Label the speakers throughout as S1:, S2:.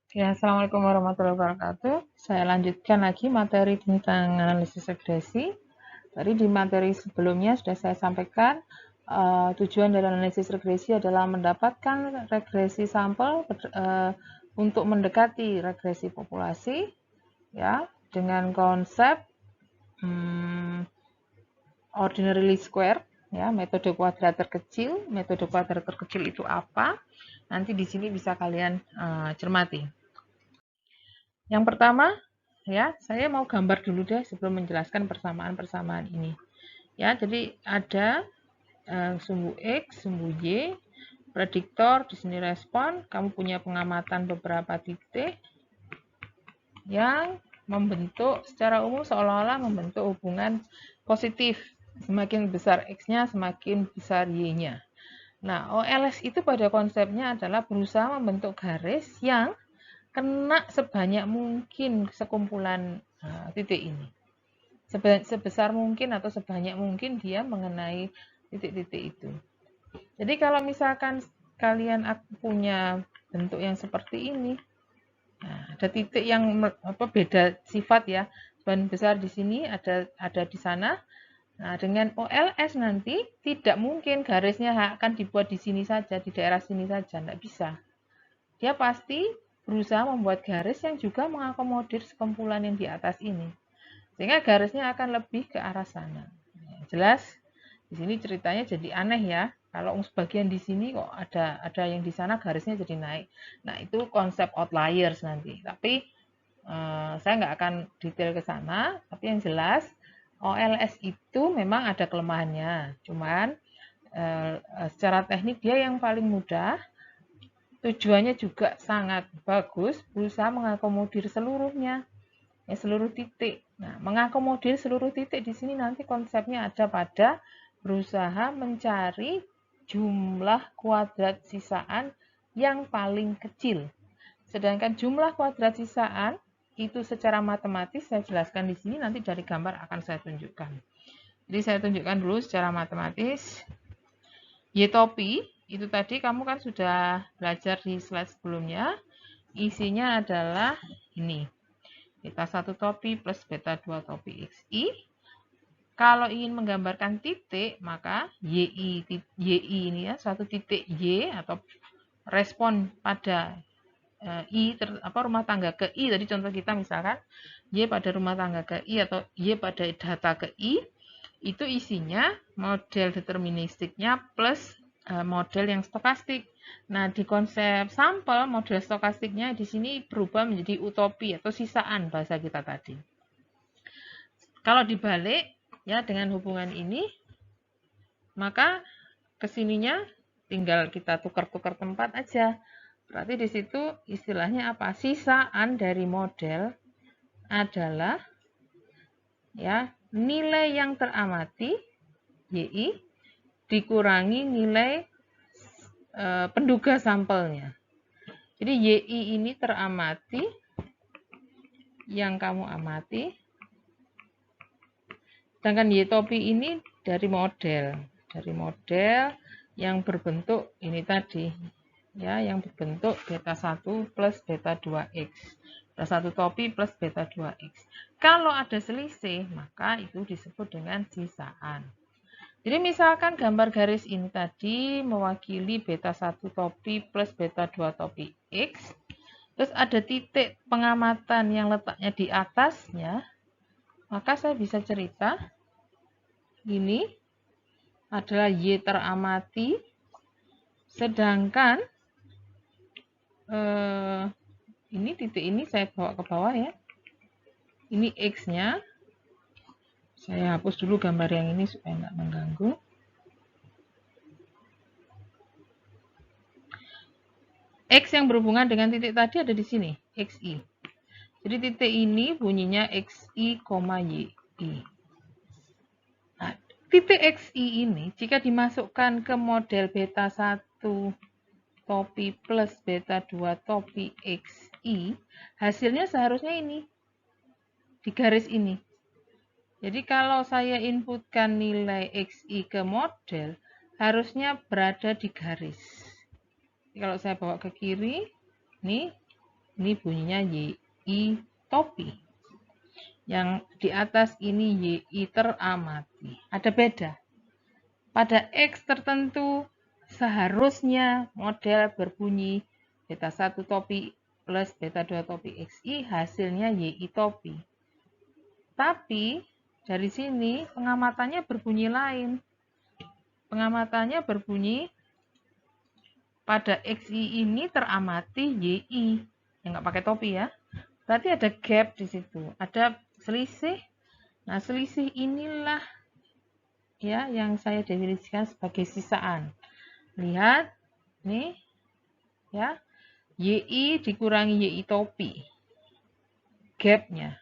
S1: Ya, Assalamualaikum warahmatullahi wabarakatuh. Saya lanjutkan lagi materi tentang analisis regresi. Tadi di materi sebelumnya sudah saya sampaikan, tujuan dari analisis regresi adalah mendapatkan regresi sampel untuk mendekati regresi populasi, ya, dengan konsep ordinary least square, ya, metode kuadrat terkecil. Metode kuadrat terkecil itu apa? Nanti di sini bisa kalian cermati. Yang pertama, ya, saya mau gambar dulu deh sebelum menjelaskan persamaan-persamaan ini. Ya, jadi ada sumbu X, sumbu Y, prediktor, di sini respon, kamu punya pengamatan beberapa titik yang membentuk secara umum seolah-olah membentuk hubungan positif. Semakin besar X-nya, semakin besar Y-nya. Nah, OLS itu pada konsepnya adalah berusaha membentuk garis yang kena sebanyak mungkin sekumpulan titik ini. Sebesar mungkin atau sebanyak mungkin dia mengenai titik-titik itu. Jadi kalau misalkan kalian punya bentuk yang seperti ini, nah, ada titik yang beda sifat ya. Sebagian besar di sini, ada di sana. Nah, dengan OLS nanti tidak mungkin garisnya akan dibuat di sini saja, di daerah sini saja, tidak bisa. Dia pasti berusaha membuat garis yang juga mengakomodir sekumpulan yang di atas ini. Sehingga garisnya akan lebih ke arah sana. Jelas? Di sini ceritanya jadi aneh ya. Kalau sebagian di sini kok ada yang di sana garisnya jadi naik. Nah, itu konsep outliers nanti. Tapi saya nggak akan detail ke sana. Tapi yang jelas OLS itu memang ada kelemahannya. Cuman secara teknik dia yang paling mudah. Tujuannya juga sangat bagus, berusaha mengakomodir seluruhnya, ya, seluruh titik. Nah, mengakomodir seluruh titik di sini nanti konsepnya ada pada berusaha mencari jumlah kuadrat sisaan yang paling kecil. Sedangkan jumlah kuadrat sisaan itu secara matematis saya jelaskan di sini, nanti dari gambar akan saya tunjukkan. Jadi saya tunjukkan dulu secara matematis. Y topi itu tadi kamu kan sudah belajar di slide sebelumnya. Isinya adalah ini. Beta 1 topi plus beta 2 topi XI. Kalau ingin menggambarkan titik, maka YI ini ya, satu titik Y atau respon pada rumah tangga ke I, tadi contoh kita misalkan Y pada rumah tangga ke I atau Y pada data ke I, itu isinya model deterministiknya plus model yang stokastik. Nah, di konsep sampel model stokastiknya di sini berubah menjadi utopi atau sisaan bahasa kita tadi. Kalau dibalik ya dengan hubungan ini, maka kesininya tinggal kita tukar-tukar tempat aja. Berarti di situ istilahnya apa? Sisaan dari model adalah ya nilai yang teramati YI dikurangi nilai penduga sampelnya. Jadi YI ini teramati, yang kamu amati, sedangkan Y topi ini dari model yang berbentuk ini tadi, ya, yang berbentuk beta 1 plus beta 2x. Beta 1 topi plus beta 2x. Kalau ada selisih, maka itu disebut dengan sisaan. Jadi misalkan gambar garis ini tadi mewakili beta 1 topi plus beta 2 topi X. Terus ada titik pengamatan yang letaknya di atasnya. Maka saya bisa cerita ini adalah Y teramati. Sedangkan ini titik ini saya bawa ke bawah ya. Ini X-nya. Saya hapus dulu gambar yang ini supaya nggak mengganggu. X yang berhubungan dengan titik tadi ada di sini, XI. Jadi titik ini bunyinya XI, YI. Nah, titik XI ini jika dimasukkan ke model beta 1 topi plus beta 2 topi XI, hasilnya seharusnya ini, di garis ini. Jadi kalau saya inputkan nilai XI ke model, harusnya berada di garis. Jadi kalau saya bawa ke kiri, nih ini bunyinya YI topi. Yang di atas ini YI teramati. Ada beda. Pada X tertentu seharusnya model berbunyi beta 1 topi plus beta 2 topi XI, hasilnya YI topi. Tapi dari sini pengamatannya berbunyi lain. Pengamatannya berbunyi pada XI ini teramati YI. Yang nggak pakai topi ya. Berarti ada gap di situ. Ada selisih. Nah, selisih inilah ya yang saya definisikan sebagai sisaan. Lihat nih ya. YI dikurangi YI topi. Gapnya.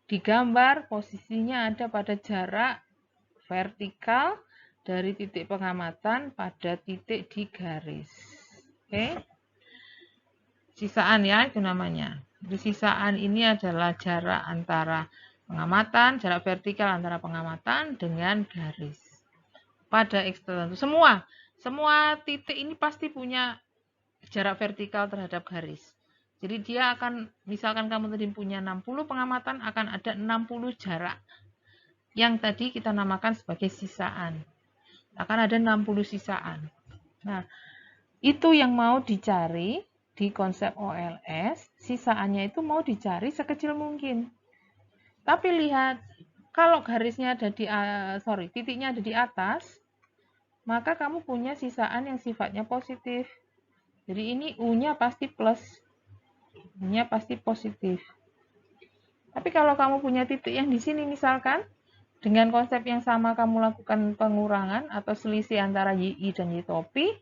S1: Di gambar posisinya ada pada jarak vertikal dari titik pengamatan pada titik di garis. Oke. Sisaan ya itu namanya. Jadi sisaan ini adalah jarak antara pengamatan, jarak vertikal antara pengamatan dengan garis. Pada X tertentu. Semua titik ini pasti punya jarak vertikal terhadap garis. Jadi dia akan, misalkan kamu tadi punya 60 pengamatan, akan ada 60 jarak. Yang tadi kita namakan sebagai sisaan. Akan ada 60 sisaan. Nah, itu yang mau dicari di konsep OLS, sisaannya itu mau dicari sekecil mungkin. Tapi lihat, kalau garisnya ada di, titiknya ada di atas, maka kamu punya sisaan yang sifatnya positif. Jadi ini U-nya pasti plus. U-nya pasti positif. Tapi kalau kamu punya titik yang di sini misalkan, dengan konsep yang sama kamu lakukan pengurangan atau selisih antara YI dan Y topi,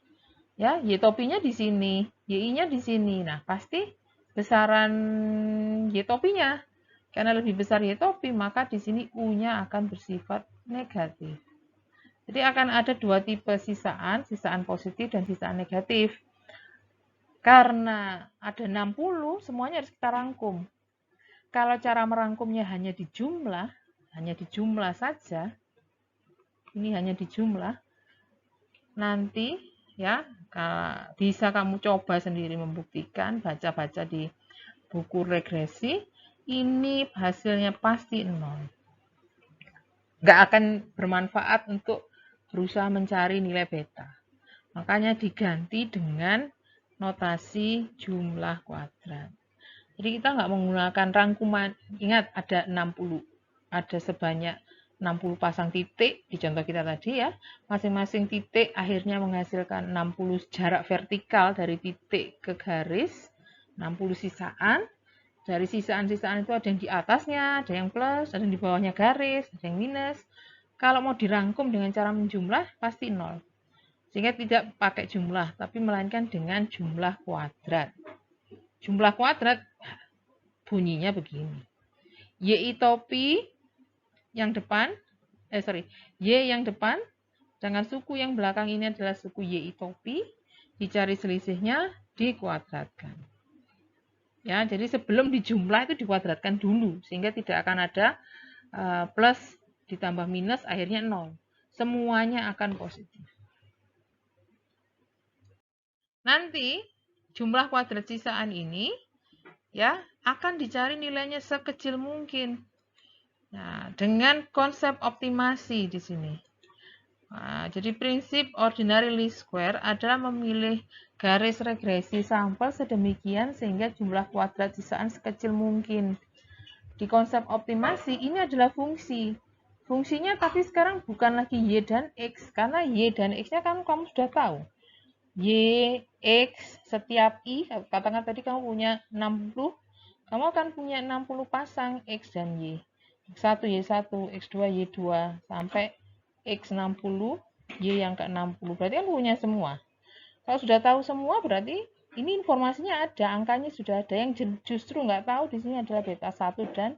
S1: ya, Y topinya di sini, YI-nya di sini. Nah, pasti besaran Y topinya. Karena lebih besar Y topi, maka di sini U-nya akan bersifat negatif. Jadi akan ada dua tipe sisaan positif dan sisaan negatif. Karena ada 60, semuanya harus kita rangkum. Kalau cara merangkumnya hanya di jumlah saja, ini hanya di jumlah, nanti ya bisa kamu coba sendiri membuktikan, baca-baca di buku regresi, ini hasilnya pasti 0. Nggak akan bermanfaat untuk berusaha mencari nilai beta. Makanya diganti dengan notasi jumlah kuadrat. Jadi kita nggak menggunakan rangkuman. Ingat ada 60. Ada sebanyak 60 pasang titik di contoh kita tadi ya. Masing-masing titik akhirnya menghasilkan 60 jarak vertikal dari titik ke garis. 60 sisaan. Dari sisaan-sisaan itu ada yang di atasnya, ada yang plus, ada yang di bawahnya garis, ada yang minus. Kalau mau dirangkum dengan cara menjumlah pasti 0. Sehingga tidak pakai jumlah, tapi melainkan dengan jumlah kuadrat. Jumlah kuadrat bunyinya begini. YI topi yang depan, Y yang depan, sedangkan suku yang belakang ini adalah suku YI topi, dicari selisihnya, dikuadratkan. Ya, jadi sebelum dijumlah itu dikuadratkan dulu, sehingga tidak akan ada plus ditambah minus, akhirnya 0. Semuanya akan positif. Nanti jumlah kuadrat sisaan ini ya akan dicari nilainya sekecil mungkin. Nah, dengan konsep optimasi di sini. Nah, jadi prinsip ordinary least square adalah memilih garis regresi sampel sedemikian sehingga jumlah kuadrat sisaan sekecil mungkin. Di konsep optimasi ini adalah fungsi. Fungsinya tapi sekarang bukan lagi Y dan X, karena Y dan X-nya kan kamu sudah tahu. Y, X, setiap I, katakan tadi kamu punya 60, kamu akan punya 60 pasang X dan Y. X1, Y1, X2, Y2, sampai X60, Y yang ke-60. Berarti kan punya semua. Kalau sudah tahu semua, berarti ini informasinya ada, angkanya sudah ada. Yang justru nggak tahu di sini adalah beta 1 dan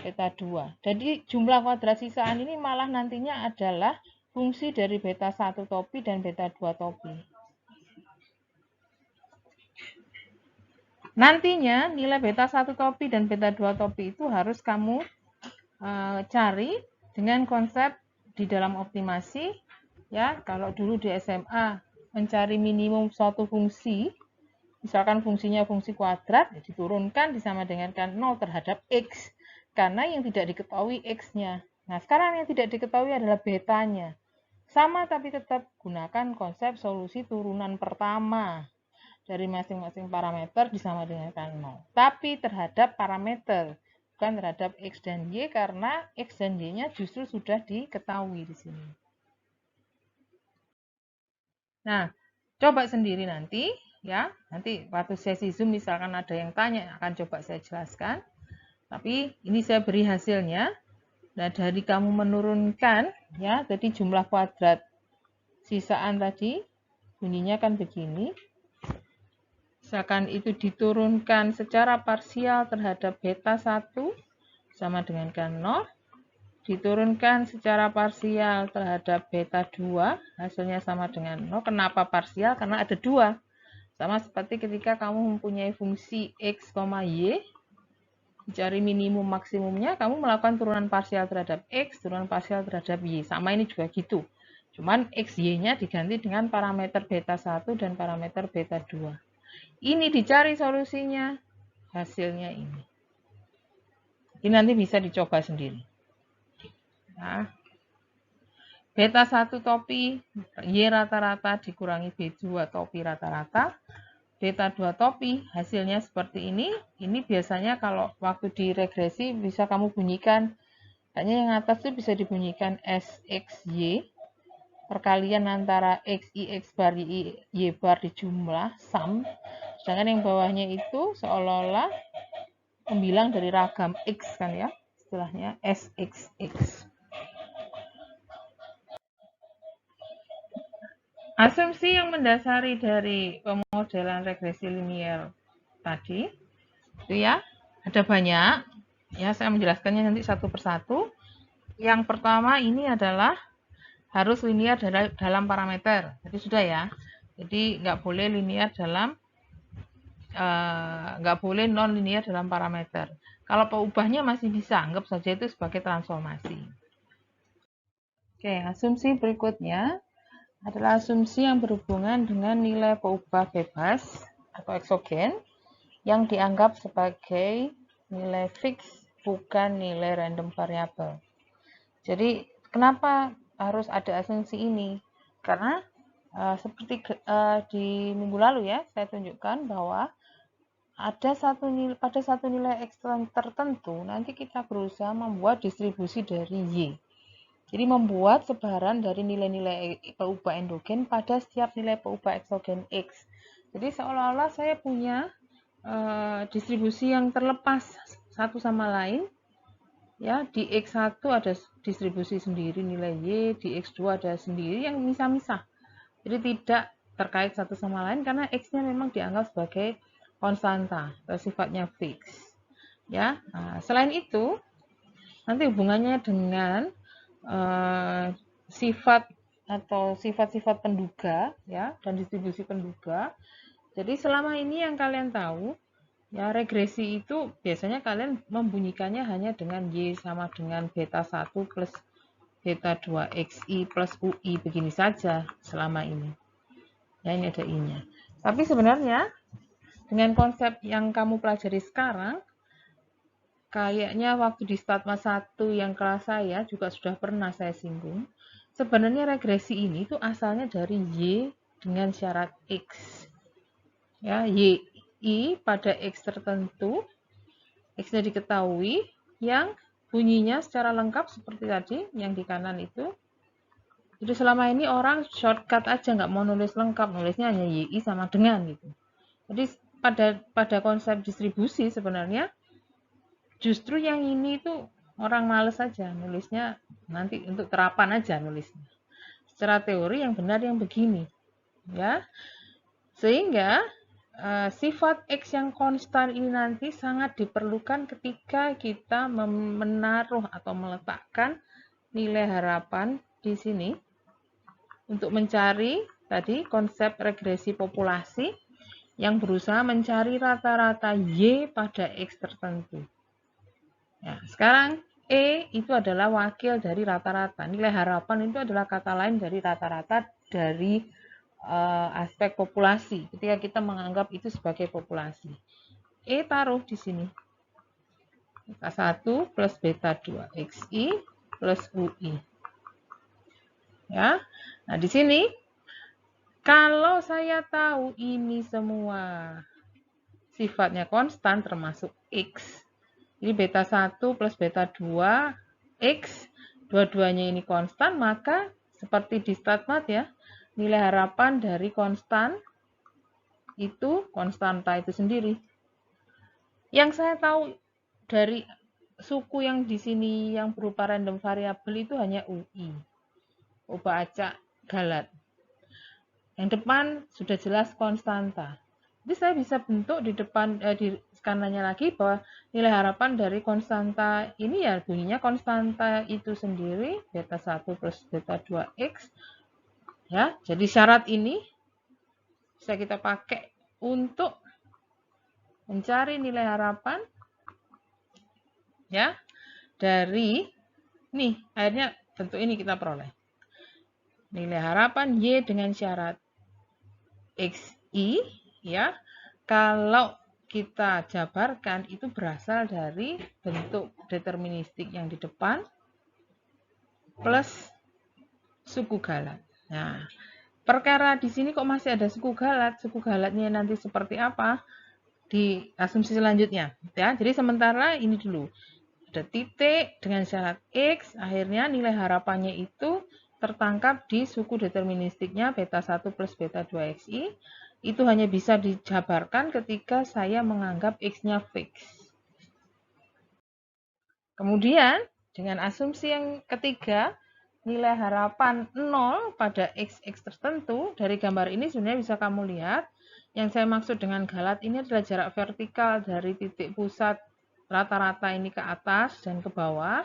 S1: beta 2. Jadi jumlah kuadrat sisaan ini malah nantinya adalah fungsi dari beta 1 topi dan beta 2 topi. Nantinya nilai beta 1 topi dan beta 2 topi itu harus kamu cari dengan konsep di dalam optimasi. Ya, kalau dulu di SMA mencari minimum suatu fungsi, Misalkan fungsinya fungsi kuadrat, ya diturunkan disama dengankan 0 terhadap X. Karena yang tidak diketahui X-nya. Nah, sekarang yang tidak diketahui adalah betanya. Sama tapi tetap gunakan konsep solusi turunan pertama. Dari masing-masing parameter disama dengankan 0. Tapi terhadap parameter, bukan terhadap X dan Y, karena X dan Y-nya justru sudah diketahui di sini. Nah, coba sendiri nanti, ya. Nanti waktu sesi Zoom misalkan ada yang tanya, akan coba saya jelaskan. Tapi ini saya beri hasilnya. Nah, dari kamu menurunkan, ya, jadi jumlah kuadrat sisaan tadi, bunyinya kan begini. Misalkan itu diturunkan secara parsial terhadap beta 1, sama dengan kan 0. Diturunkan secara parsial terhadap beta 2, hasilnya sama dengan 0. Kenapa parsial? Karena ada 2. Sama seperti ketika kamu mempunyai fungsi X, Y, cari minimum maksimumnya, kamu melakukan turunan parsial terhadap X, turunan parsial terhadap Y. Sama ini juga gitu. Cuman X, Y-nya diganti dengan parameter beta 1 dan parameter beta 2. Ini dicari solusinya, hasilnya ini. Ini nanti bisa dicoba sendiri. Nah, beta 1 topi, Y rata-rata dikurangi B2 topi rata-rata. Beta 2 topi, hasilnya seperti ini. Ini biasanya kalau waktu di regresi bisa kamu bunyikan, kayaknya yang atas itu bisa dibunyikan SXY, perkalian antara XI, X bar, Y bar di jumlah, sum. Sedangkan yang bawahnya itu seolah-olah pembilang dari ragam X kan ya, istilahnya SXX. Asumsi yang mendasari dari pemodelan regresi linier tadi, itu ya, ada banyak. Ya, saya menjelaskannya nanti satu persatu. Yang pertama ini adalah harus linier dalam parameter. Jadi sudah ya. Jadi nggak boleh linier dalam, nggak boleh non linier dalam parameter. Kalau peubahnya masih bisa, anggap saja itu sebagai transformasi. Oke, asumsi berikutnya adalah asumsi yang berhubungan dengan nilai peubah bebas atau eksogen yang dianggap sebagai nilai fix, bukan nilai random variable. Jadi kenapa harus ada asumsi ini? Karena seperti di minggu lalu ya, saya tunjukkan bahwa pada satu nilai X tertentu, nanti kita berusaha membuat distribusi dari Y. Jadi membuat sebaran dari nilai-nilai peubah endogen pada setiap nilai peubah eksogen X. Jadi seolah-olah saya punya distribusi yang terlepas satu sama lain. Ya, di X1 ada distribusi sendiri nilai Y, di X2 ada sendiri yang misah-misah. Jadi tidak terkait satu sama lain karena X-nya memang dianggap sebagai konstanta atau sifatnya fix. Ya, nah, selain itu nanti hubungannya dengan sifat atau sifat-sifat penduga ya dan distribusi penduga. Jadi selama ini yang kalian tahu ya, regresi itu biasanya kalian membunyikannya hanya dengan Y sama dengan beta 1 plus beta 2 XI plus UI, begini saja selama ini. Ya, ini ada I-nya. Tapi sebenarnya dengan konsep yang kamu pelajari sekarang, kayaknya waktu di Statma 1 yang kelas saya juga sudah pernah saya singgung. Sebenarnya regresi ini tuh asalnya dari Y dengan syarat X. Ya, YI pada X tertentu, X-nya diketahui, yang bunyinya secara lengkap seperti tadi, yang di kanan itu. Jadi selama ini orang shortcut aja, nggak mau nulis lengkap, nulisnya hanya YI sama dengan gitu. Jadi pada konsep distribusi sebenarnya, justru yang ini tuh orang males aja nulisnya, nanti untuk terapan aja nulisnya. Secara teori yang benar yang begini, ya. Sehingga sifat X yang konstan ini nanti sangat diperlukan ketika kita menaruh atau meletakkan nilai harapan di sini untuk mencari tadi konsep regresi populasi yang berusaha mencari rata-rata Y pada X tertentu. Ya, sekarang E itu adalah wakil dari rata-rata. Nilai harapan itu adalah kata lain dari rata-rata dari aspek populasi, ketika kita menganggap itu sebagai populasi. E taruh di sini. Beta 1 plus beta 2 XI plus UI. Ya. Nah, di sini kalau saya tahu ini semua sifatnya konstan termasuk X. Jadi beta 1 plus beta 2 X, dua-duanya ini konstan, maka seperti di StatMat ya, nilai harapan dari konstan itu konstanta itu sendiri. Yang saya tahu dari suku yang di sini yang berupa random variable itu hanya UI, ubah acak, galat. Yang depan sudah jelas konstanta. Jadi saya bisa bentuk di depan di kanannya lagi bahwa nilai harapan dari konstanta ini ya bunyinya konstanta itu sendiri beta 1 plus beta 2x. Ya, jadi syarat ini bisa kita pakai untuk mencari nilai harapan ya dari nih akhirnya bentuk ini kita peroleh. Nilai harapan Y dengan syarat XI ya. Kalau kita jabarkan itu berasal dari bentuk deterministik yang di depan plus suku galat. Nah, perkara di sini kok masih ada suku galat? Suku galatnya nanti seperti apa? Di asumsi selanjutnya ya. Jadi sementara ini dulu. Ada titik dengan syarat X, akhirnya nilai harapannya itu tertangkap di suku deterministiknya beta 1 plus beta 2xi. Itu hanya bisa dijabarkan ketika saya menganggap X-nya fix. Kemudian, dengan asumsi yang ketiga, nilai harapan 0 pada X tertentu, dari gambar ini sebenarnya bisa kamu lihat, yang saya maksud dengan galat ini adalah jarak vertikal dari titik pusat rata-rata ini ke atas dan ke bawah.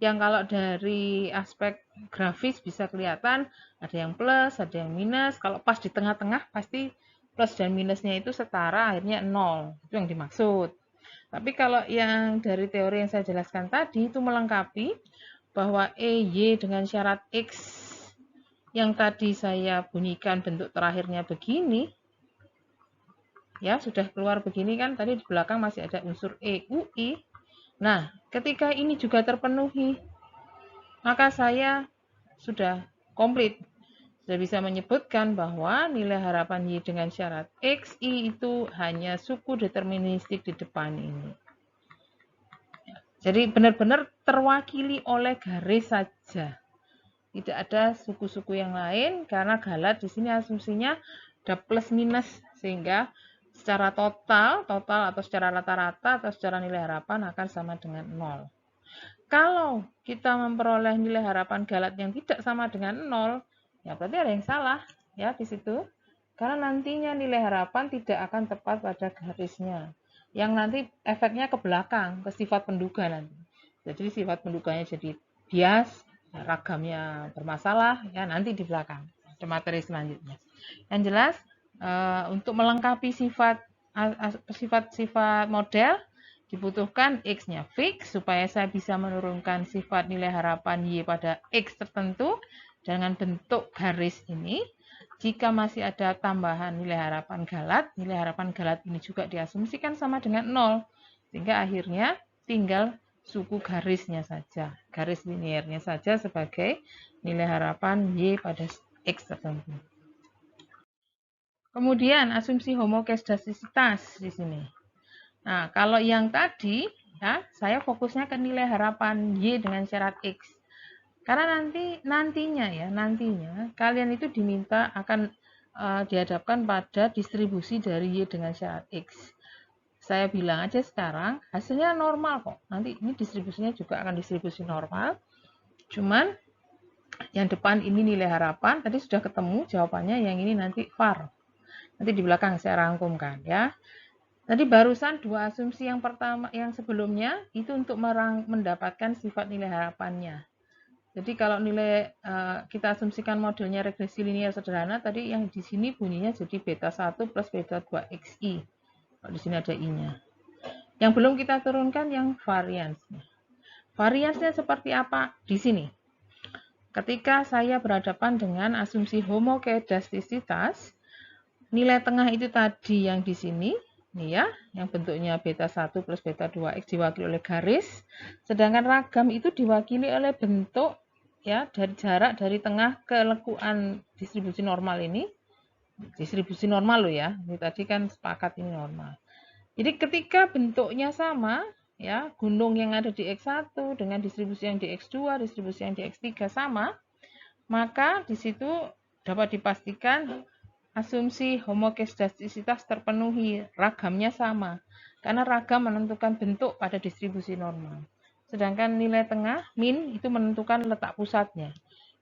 S1: Yang kalau dari aspek grafis bisa kelihatan ada yang plus, ada yang minus. Kalau pas di tengah-tengah pasti plus dan minusnya itu setara, akhirnya 0. Itu yang dimaksud. Tapi kalau yang dari teori yang saya jelaskan tadi itu melengkapi bahwa EY dengan syarat X yang tadi saya bunyikan bentuk terakhirnya begini, ya sudah keluar begini kan, tadi di belakang masih ada unsur E, UI. Nah, ketika ini juga terpenuhi, maka saya sudah komplit. Sudah bisa menyebutkan bahwa nilai harapan Y dengan syarat XI itu hanya suku deterministik di depan ini. Jadi benar-benar terwakili oleh garis saja. Tidak ada suku-suku yang lain karena galat di sini asumsinya ada plus minus sehingga secara total atau secara rata-rata atau secara nilai harapan akan sama dengan 0. Kalau kita memperoleh nilai harapan galat yang tidak sama dengan 0, ya berarti ada yang salah ya di situ. Karena nantinya nilai harapan tidak akan tepat pada garisnya. Yang nanti efeknya ke belakang, ke sifat penduga nanti. Jadi sifat penduganya jadi bias, ragamnya bermasalah, ya nanti di belakang. Ada materi selanjutnya. Yang jelas, untuk melengkapi sifat-sifat model, dibutuhkan X-nya fix, supaya saya bisa menurunkan sifat nilai harapan Y pada X tertentu, dengan bentuk garis ini. Jika masih ada tambahan nilai harapan galat ini juga diasumsikan sama dengan 0. Sehingga akhirnya tinggal suku garisnya saja, garis linearnya saja sebagai nilai harapan Y pada X tertentu. Kemudian asumsi homoskedastisitas di sini. Nah, kalau yang tadi ya, saya fokusnya ke nilai harapan Y dengan syarat X. Karena nantinya kalian itu diminta akan dihadapkan pada distribusi dari Y dengan syarat X. Saya bilang aja sekarang hasilnya normal kok. Nanti ini distribusinya juga akan distribusi normal. Cuman yang depan ini nilai harapan, tadi sudah ketemu jawabannya, yang ini nanti var. Nanti di belakang saya rangkumkan ya. Tadi barusan dua asumsi yang pertama, yang sebelumnya itu untuk mendapatkan sifat nilai harapannya. Jadi kalau nilai kita asumsikan modelnya regresi linear sederhana, tadi yang di sini bunyinya jadi beta 1 plus beta 2 xi. Kalau di sini ada i-nya. Yang belum kita turunkan yang variansnya. Variansnya seperti apa? Di sini. ketika saya berhadapan dengan asumsi homokedastisitas, nilai tengah itu tadi yang di sini, nih ya, yang bentuknya beta 1 plus beta 2x diwakili oleh garis, sedangkan ragam itu diwakili oleh bentuk ya dari jarak dari tengah ke lekuan distribusi normal ini. Distribusi normal loh ya, ini tadi kan sepakat ini normal. Jadi ketika bentuknya sama, ya gunung yang ada di X1 dengan distribusi yang di X2, distribusi yang di X3 sama, maka di situ dapat dipastikan asumsi homokedastisitas terpenuhi, ragamnya sama. Karena ragam menentukan bentuk pada distribusi normal. Sedangkan nilai tengah, min, itu menentukan letak pusatnya.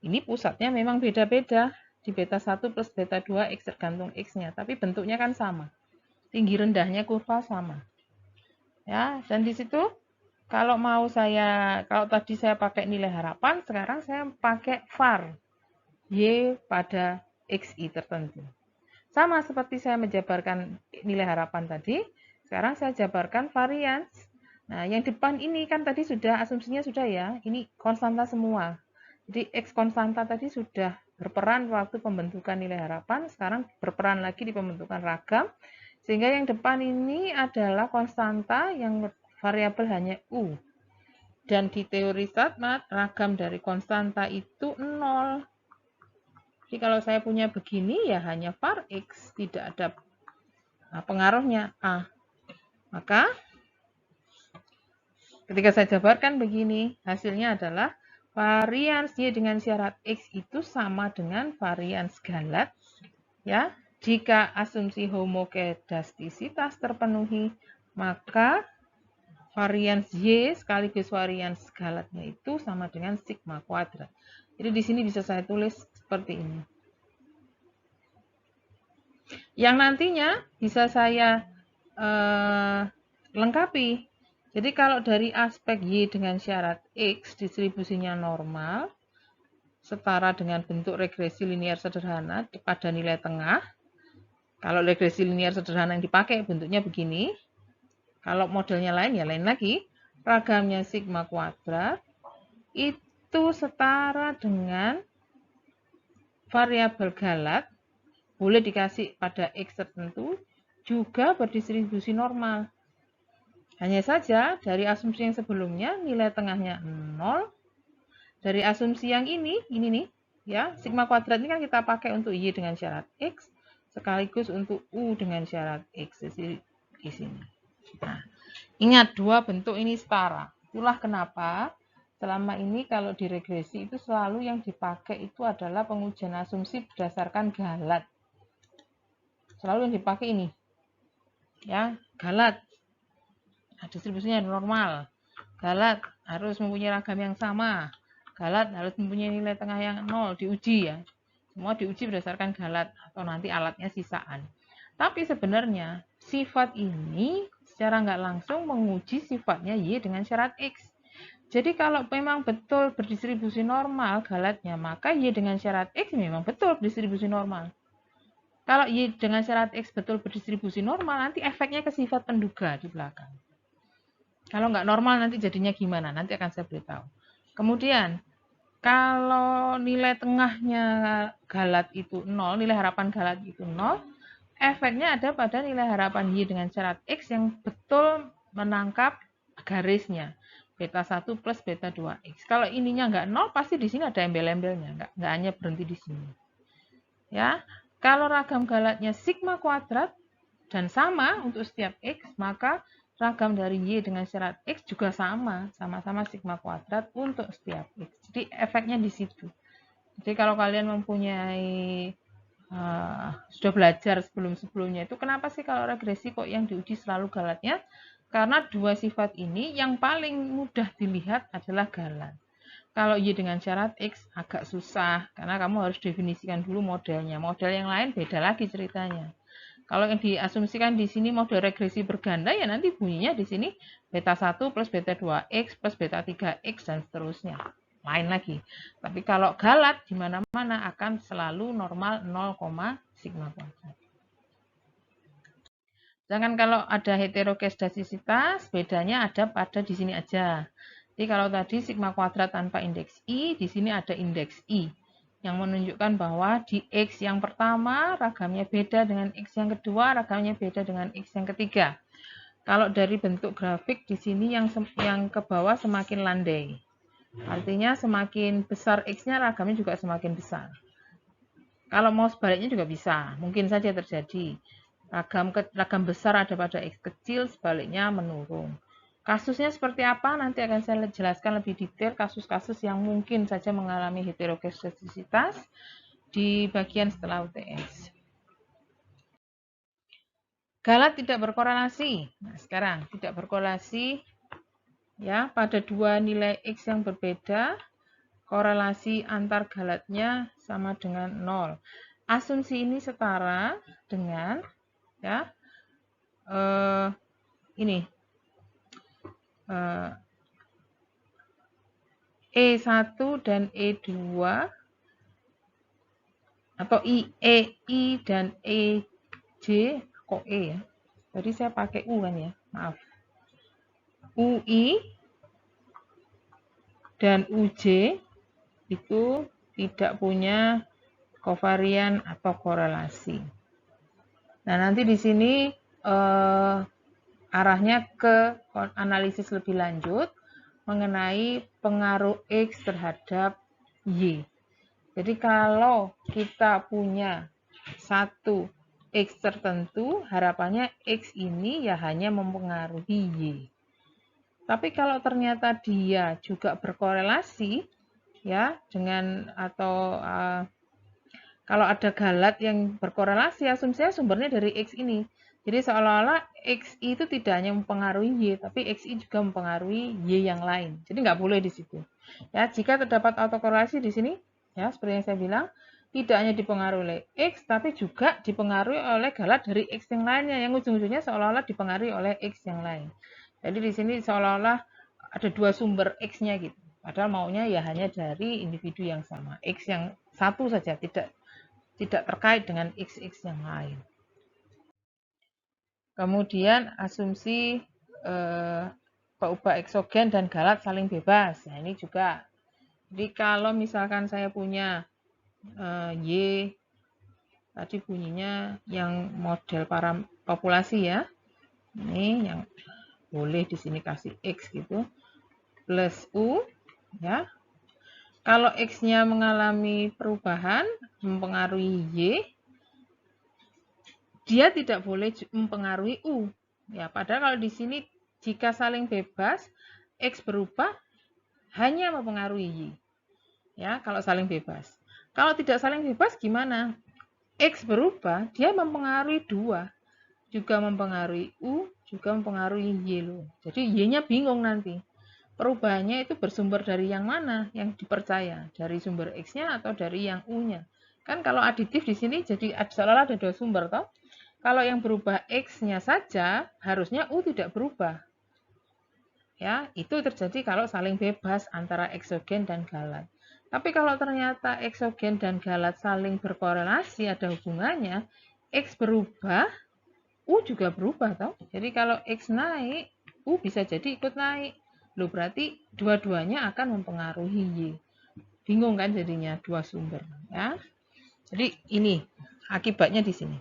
S1: Ini pusatnya memang beda-beda di beta 1 plus beta 2x tergantung x-nya, tapi bentuknya kan sama. Tinggi rendahnya kurva sama. Ya, dan di situ kalau tadi saya pakai nilai harapan, sekarang saya pakai var y pada xi tertentu. Sama seperti saya menjabarkan nilai harapan tadi, sekarang saya jabarkan varians. Nah, yang depan ini kan tadi sudah asumsinya sudah ya, ini konstanta semua. Jadi x konstanta tadi sudah berperan waktu pembentukan nilai harapan, sekarang berperan lagi di pembentukan ragam. Sehingga yang depan ini adalah konstanta yang variabel hanya u. Dan di teori StatMat, ragam dari konstanta itu 0. Jadi kalau saya punya begini ya hanya var x, tidak ada pengaruhnya A. Maka ketika saya jabarkan begini, hasilnya adalah varians Y dengan syarat X itu sama dengan varians Galat. Ya, jika asumsi homokedastisitas terpenuhi, maka varians Y sekaligus varians Galatnya itu sama dengan sigma kuadrat. Jadi di sini bisa saya tulis seperti ini. Yang nantinya bisa saya lengkapi. Jadi kalau dari aspek Y dengan syarat X distribusinya normal, setara dengan bentuk regresi linear sederhana pada nilai tengah. Kalau regresi linear sederhana yang dipakai bentuknya begini. Kalau modelnya lain ya lain lagi. Ragamnya sigma kuadrat itu setara dengan variabel Galat, boleh dikasih pada X tertentu, juga berdistribusi normal. Hanya saja dari asumsi yang sebelumnya nilai tengahnya 0. Dari asumsi yang ini nih, ya, sigma kuadrat ini kan kita pakai untuk Y dengan syarat X sekaligus untuk U dengan syarat X di sini. Nah, ingat dua bentuk ini setara. Itulah kenapa selama ini kalau di regresi itu selalu yang dipakai itu adalah pengujian asumsi berdasarkan Galat. Selalu yang dipakai ini. Ya, Galat. Nah, distribusinya normal. Galat harus mempunyai ragam yang sama. Galat harus mempunyai nilai tengah yang 0, diuji ya. Semua diuji berdasarkan Galat atau nanti alatnya sisaan. Tapi sebenarnya sifat ini secara nggak langsung menguji sifatnya Y dengan syarat X. Jadi kalau memang betul berdistribusi normal Galatnya, maka Y dengan syarat X memang betul berdistribusi normal. Kalau Y dengan syarat X betul berdistribusi normal, nanti efeknya ke sifat penduga di belakang. Kalau nggak normal nanti jadinya gimana? Nanti akan saya beritahu. Kemudian, kalau nilai tengahnya Galat itu 0, nilai harapan Galat itu 0, efeknya ada pada nilai harapan Y dengan syarat X yang betul menangkap garisnya. Beta 1 plus beta 2X. Kalau ininya nggak 0, pasti di sini ada embel-embelnya. Nggak hanya berhenti di sini. Ya, kalau ragam Galatnya sigma kuadrat dan sama untuk setiap X, maka ragam dari Y dengan syarat X juga sama-sama sigma kuadrat untuk setiap X. Jadi efeknya di situ. Jadi kalau kalian mempunyai sudah belajar sebelum-sebelumnya itu kenapa sih kalau regresi kok yang diuji selalu Galatnya? Karena dua sifat ini yang paling mudah dilihat adalah Galat. Kalau Y dengan syarat X agak susah karena kamu harus definisikan dulu modelnya. Model yang lain beda lagi ceritanya. Kalau yang diasumsikan di sini model regresi berganda, ya nanti bunyinya di sini beta 1 plus beta 2x plus beta 3x dan seterusnya. Lain lagi. Tapi kalau Galat di mana-mana akan selalu normal 0, sigma kuadrat. Sedangkan kalau ada heterokedastisitas, bedanya ada pada di sini aja. Jadi kalau tadi sigma kuadrat tanpa indeks I, di sini ada indeks I yang menunjukkan bahwa di X yang pertama ragamnya beda dengan X yang kedua, ragamnya beda dengan X yang ketiga. Kalau dari bentuk grafik di sini yang ke bawah semakin landai. Artinya semakin besar X-nya ragamnya juga semakin besar. Kalau mau sebaliknya juga bisa, mungkin saja terjadi. Ragam besar ada pada X kecil, sebaliknya menurun. Kasusnya seperti apa? Nanti akan saya jelaskan lebih detail kasus-kasus yang mungkin saja mengalami heteroskedastisitas di bagian setelah UTS. Galat tidak berkorelasi. Nah, sekarang tidak berkorelasi ya pada dua nilai X yang berbeda, korelasi antar galatnya sama dengan 0. Asumsi ini setara dengan ya ini E1 dan E2 atau I dan EJ kok E ya. Tadi saya pakai U kan ya, maaf. UI dan UJ itu tidak punya kovarian atau korelasi. Nah, nanti di sini arahnya ke analisis lebih lanjut mengenai pengaruh X terhadap Y. Jadi kalau kita punya satu X tertentu, harapannya X ini ya hanya mempengaruhi Y. Tapi kalau ternyata dia juga berkorelasi ya dengan atau kalau ada galat yang berkorelasi, asumsinya sumbernya dari X ini. Jadi seolah-olah X itu tidak hanya mempengaruhi Y, tapi XI juga mempengaruhi Y yang lain. Jadi nggak boleh di situ. Ya, jika terdapat autokorelasi di sini, ya seperti yang saya bilang, tidak hanya dipengaruhi oleh X, tapi juga dipengaruhi oleh galat dari X yang lainnya, yang ujung-ujungnya seolah-olah dipengaruhi oleh X yang lain. Jadi di sini seolah-olah ada dua sumber X-nya gitu. Padahal maunya ya hanya dari individu yang sama. X yang satu saja, tidak terkait dengan X yang lain. Kemudian asumsi peubah eksogen dan galat saling bebas. Nah, ini juga. Jadi kalau misalkan saya punya Y, tadi bunyinya yang model populasi ya. Ini yang boleh di sini kasih X gitu. Plus U, ya. Kalau X-nya mengalami perubahan, mempengaruhi Y, dia tidak boleh mempengaruhi U. Ya, padahal kalau di sini jika saling bebas, X berubah hanya mempengaruhi Y. Ya, kalau saling bebas. Kalau tidak saling bebas gimana? X berubah, dia mempengaruhi 2. Juga mempengaruhi U, juga mempengaruhi Y loh. Jadi Y-nya bingung nanti. Perubahannya itu bersumber dari yang mana yang dipercaya? Dari sumber X-nya atau dari yang U-nya? Kan kalau aditif di sini jadi seolah-olah ada dua sumber toh. Kalau yang berubah X-nya saja, harusnya U tidak berubah. Ya, itu terjadi kalau saling bebas antara eksogen dan galat. Tapi kalau ternyata eksogen dan galat saling berkorelasi, ada hubungannya, X berubah, U juga berubah toh. Jadi kalau X naik, U bisa jadi ikut naik. Loh, berarti dua-duanya akan mempengaruhi Y. Bingung kan jadinya dua sumber, ya. Jadi ini akibatnya di sini.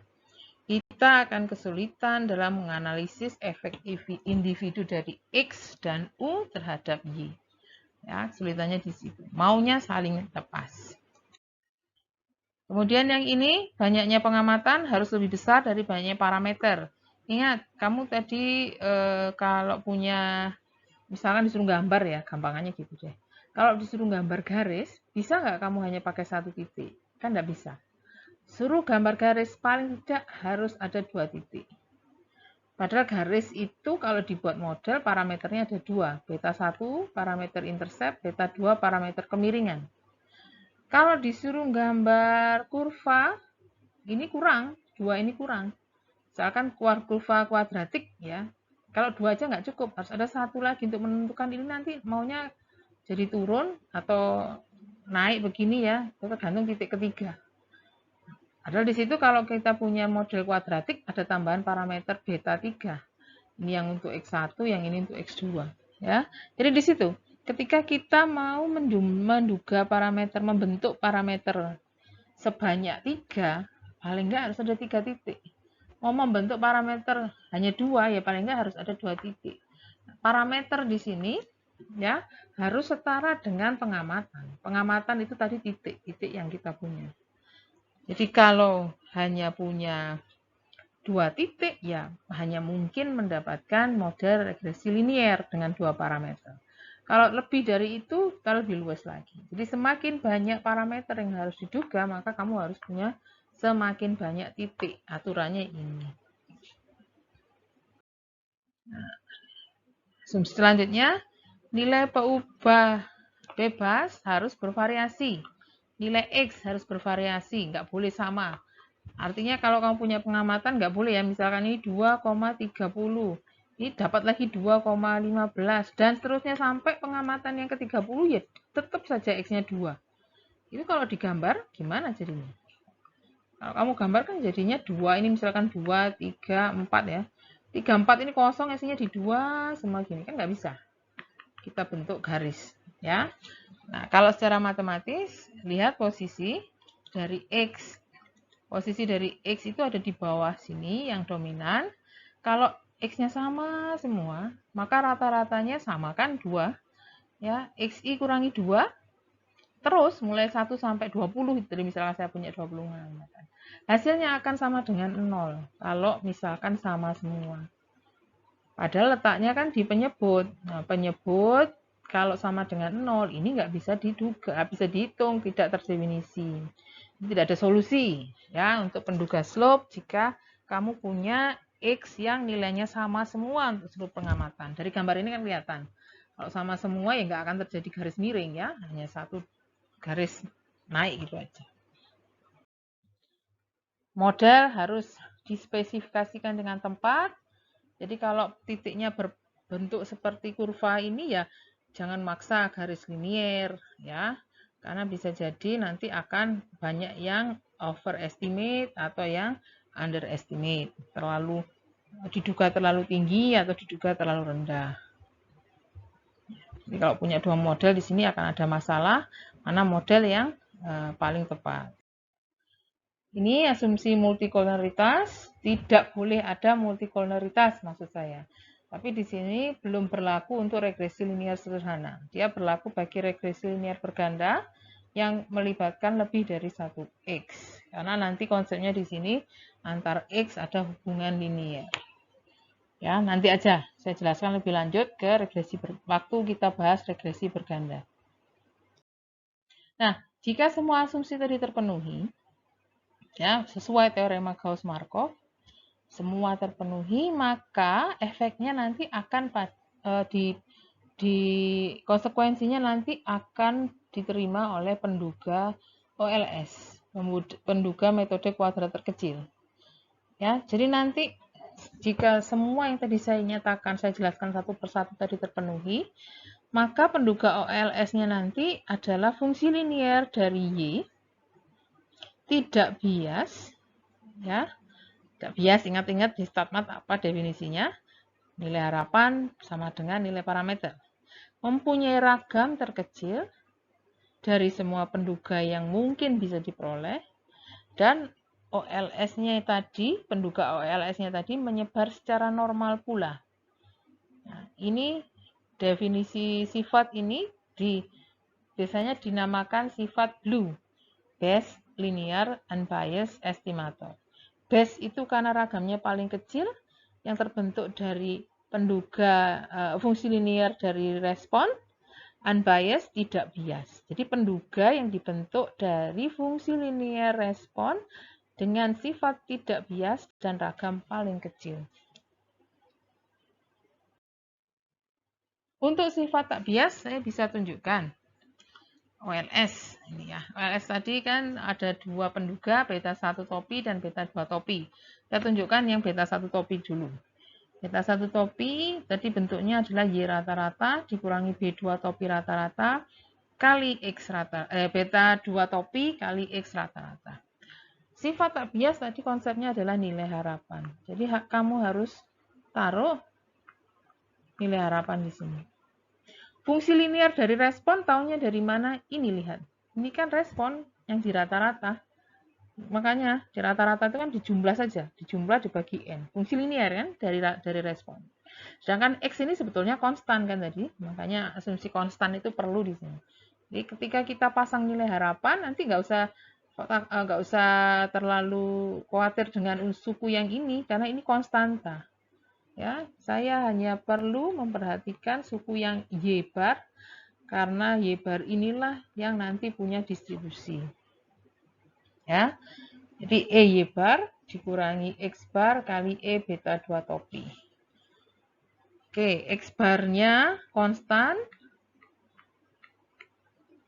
S1: Kita akan kesulitan dalam menganalisis efek individu dari X dan U terhadap Y. Ya, kesulitannya di situ. Maunya saling lepas. Kemudian yang ini, banyaknya pengamatan harus lebih besar dari banyaknya parameter. Ingat, kamu tadi kalau punya, misalkan disuruh gambar ya, gampangannya gitu deh. Kalau disuruh gambar garis, bisa nggak kamu hanya pakai satu titik? Kan nggak bisa. Suruh gambar garis paling tidak harus ada 2 titik. Padahal garis itu kalau dibuat model parameternya ada 2. Beta 1 parameter intercept, beta 2 parameter kemiringan. Kalau disuruh gambar kurva, ini kurang, 2 ini kurang. Misalkan kurva kuadratik ya. Kalau 2 aja nggak cukup, harus ada 1 lagi untuk menentukan ini nanti maunya jadi turun atau naik begini ya, tergantung titik ketiga. Padahal di situ kalau kita punya model kuadratik ada tambahan parameter beta 3. Ini yang untuk X1, yang ini untuk X2, ya. Jadi di situ ketika kita mau menduga parameter, membentuk parameter sebanyak 3, paling enggak harus ada 3 titik. Mau membentuk parameter hanya 2, ya paling enggak harus ada 2 titik. Parameter di sini ya harus setara dengan pengamatan. Pengamatan itu tadi titik-titik yang kita punya. Jadi kalau hanya punya 2 titik, ya hanya mungkin mendapatkan model regresi linier dengan 2 parameter. Kalau lebih dari itu, kita lebih luas lagi. Jadi semakin banyak parameter yang harus diduga, maka kamu harus punya semakin banyak titik. Aturannya ini. Nah, selanjutnya, nilai peubah bebas harus bervariasi. Nilai X harus bervariasi, nggak boleh sama. Artinya kalau kamu punya pengamatan, nggak boleh ya, misalkan ini 2,30. Ini dapat lagi 2,15 dan seterusnya sampai pengamatan yang ke-30 ya tetap saja X-nya 2. Itu kalau digambar gimana jadinya? Kalau kamu gambar kan jadinya 2, ini misalkan 2, 3, 4 ya. 3, 4 ini kosong, X-nya di 2 semua gini, kan nggak bisa. Kita bentuk garis ya. Nah, kalau secara matematis, lihat posisi dari X. Posisi dari X itu ada di bawah sini yang dominan. Kalau X-nya sama semua, maka rata-ratanya sama kan 2. Ya, XI kurangi 2, terus mulai 1 sampai 20, jadi misalkan saya punya 20 pengamatan. Hasilnya akan sama dengan 0, kalau misalkan sama semua. Padahal letaknya kan di penyebut. Nah, penyebut kalau sama dengan 0, ini nggak bisa diduga, bisa dihitung, tidak terdefinisi. Tidak ada solusi ya untuk penduga slope jika kamu punya X yang nilainya sama semua untuk seluruh pengamatan. Dari gambar ini kan kelihatan. Kalau sama semua ya nggak akan terjadi garis miring ya, hanya satu garis naik gitu aja. Model harus dispesifikasikan dengan tempat. Jadi kalau titiknya berbentuk seperti kurva ini ya jangan maksa garis linier ya. Karena bisa jadi nanti akan banyak yang overestimate atau yang underestimate, terlalu diduga terlalu tinggi atau diduga terlalu rendah. Jadi kalau punya 2 model di sini akan ada masalah mana model yang paling tepat. Ini asumsi multikoloritas, tidak boleh ada multikoloritas maksud saya. Tapi di sini belum berlaku untuk regresi linier sederhana. Dia berlaku bagi regresi linier berganda yang melibatkan lebih dari satu X. Karena nanti konsepnya di sini antar X ada hubungan linier. Ya, nanti aja saya jelaskan lebih lanjut ke regresi waktu kita bahas regresi berganda. Nah, jika semua asumsi tadi terpenuhi, ya, sesuai teorema Gauss-Markov, semua terpenuhi, maka efeknya nanti akan di konsekuensinya nanti akan diterima oleh penduga OLS, penduga metode kuadrat terkecil. Ya, jadi nanti jika semua yang tadi saya nyatakan, saya jelaskan satu persatu tadi terpenuhi, maka penduga OLS-nya nanti adalah fungsi linier dari Y, tidak bias, ya. Tidak bias, ingat-ingat di StatMat apa definisinya? Nilai harapan sama dengan nilai parameter. Mempunyai ragam terkecil dari semua penduga yang mungkin bisa diperoleh, dan OLS-nya tadi, penduga OLS-nya tadi menyebar secara normal pula. Nah, ini definisi sifat ini biasanya dinamakan sifat blue, best linear unbiased estimator. Best itu karena ragamnya paling kecil, yang terbentuk dari penduga fungsi linier dari respon, unbiased tidak bias. Jadi penduga yang dibentuk dari fungsi linier respon dengan sifat tidak bias dan ragam paling kecil. Untuk sifat tak bias saya bisa tunjukkan. OLS ini ya. OLS tadi kan ada 2 penduga, beta 1 topi dan beta 2 topi. Saya tunjukkan yang beta 1 topi dulu. Beta 1 topi tadi bentuknya adalah Y rata-rata dikurangi B2 topi rata-rata kali X beta 2 topi kali X rata-rata. Sifat tak bias tadi konsepnya adalah nilai harapan. Jadi kamu harus taruh nilai harapan di sini. Fungsi linear dari respon taunya dari mana? Ini lihat. Ini kan respon yang di rata-rata. Makanya di rata-rata itu kan dijumlah saja, dijumlah dibagi n. Fungsi linear kan dari respon. Sedangkan x ini sebetulnya konstan kan tadi, makanya asumsi konstan itu perlu di sini. Jadi ketika kita pasang nilai harapan, nanti nggak usah terlalu khawatir dengan suku yang ini karena ini konstanta. Ya, saya hanya perlu memperhatikan suku yang y bar karena y bar inilah yang nanti punya distribusi. Ya. Jadi e y bar dikurangi x bar kali e beta 2 topi. Oke, x barnya konstan,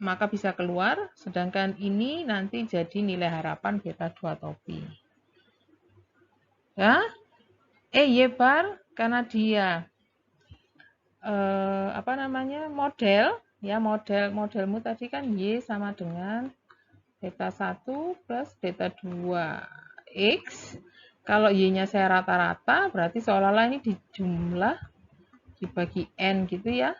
S1: maka bisa keluar, sedangkan ini nanti jadi nilai harapan beta 2 topi. Ya, e y bar karena dia model, ya modelmu tadi kan y sama dengan beta 1 plus beta 2x. Kalau y-nya saya rata-rata, berarti seolah-olah ini dijumlah dibagi n gitu ya.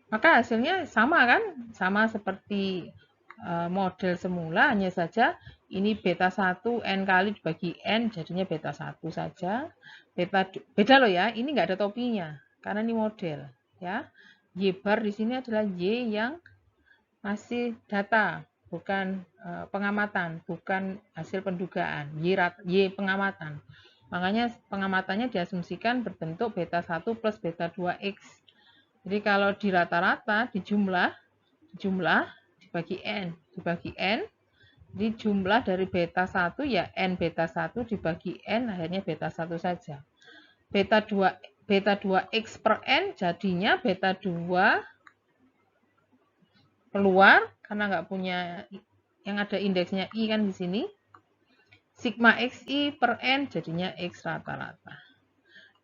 S1: Maka hasilnya sama kan? Sama seperti model semula, hanya saja ini beta 1 n kali dibagi n jadinya beta 1 saja. Beda loh ya, ini nggak ada topinya karena ini model ya. Y bar di sini adalah y yang masih data, bukan pengamatan, bukan hasil pendugaan. Y pengamatan. Makanya pengamatannya diasumsikan berbentuk beta 1 plus beta 2x. Jadi kalau di rata-rata dijumlah dibagi n, jadi jumlah dari beta 1 ya n beta 1 dibagi n akhirnya beta 1 saja. Beta 2x per n jadinya beta 2 keluar karena nggak punya yang ada indeksnya i kan di sini. Sigma xi per n jadinya x rata-rata.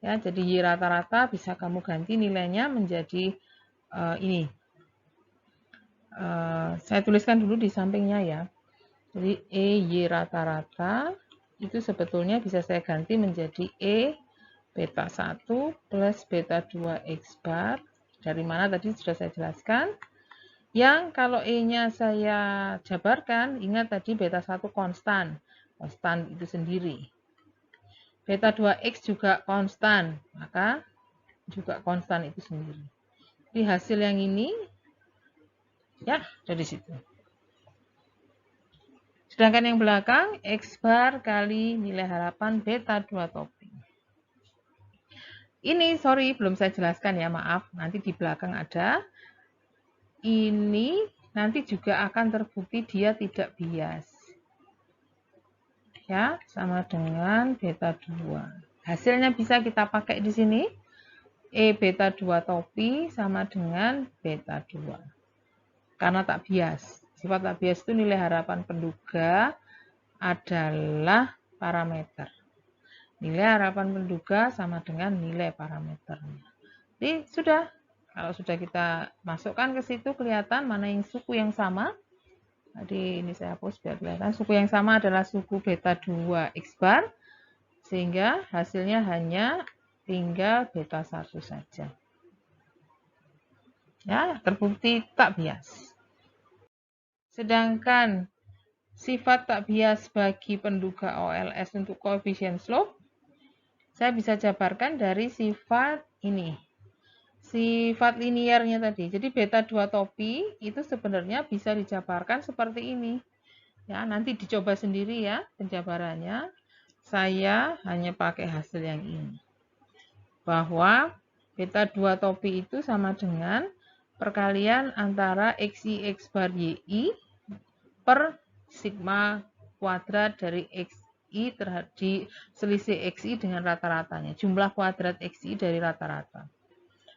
S1: Ya, jadi y rata-rata bisa kamu ganti nilainya menjadi ini. Saya tuliskan dulu di sampingnya ya. Jadi y rata-rata itu sebetulnya bisa saya ganti menjadi e beta 1 plus beta 2x bar. Dari mana tadi sudah saya jelaskan. Yang kalau E-nya saya jabarkan, ingat tadi beta 1 konstan. Konstan itu sendiri. Beta 2x juga konstan, maka juga konstan itu sendiri. Jadi hasil yang ini, ya dari situ. Sedangkan yang belakang, x bar kali nilai harapan beta 2 topi. Ini, sorry, belum saya jelaskan ya, maaf. Nanti di belakang ada. Ini nanti juga akan terbukti dia tidak bias. Ya, sama dengan beta 2. Hasilnya bisa kita pakai di sini. E beta 2 topi sama dengan beta 2. Karena tak bias. Sifat tak bias itu nilai harapan penduga adalah parameter. Nilai harapan penduga sama dengan nilai parameternya. Jadi sudah. Kalau sudah kita masukkan ke situ kelihatan mana yang suku yang sama. Jadi ini saya hapus biar kelihatan. Suku yang sama adalah suku beta 2 x bar. Sehingga hasilnya hanya tinggal beta 1 saja. Ya, terbukti tak bias. Sedangkan sifat tak bias bagi penduga OLS untuk koefisien slope, saya bisa jabarkan dari sifat ini. Sifat linearnya tadi. Jadi beta 2 topi itu sebenarnya bisa dijabarkan seperti ini. Ya, nanti dicoba sendiri ya penjabarannya. Saya hanya pakai hasil yang ini. Bahwa beta 2 topi itu sama dengan perkalian antara xi x bar yi per sigma kuadrat dari xi terhadap selisih xi dengan rata-ratanya. Jumlah kuadrat xi dari rata-rata.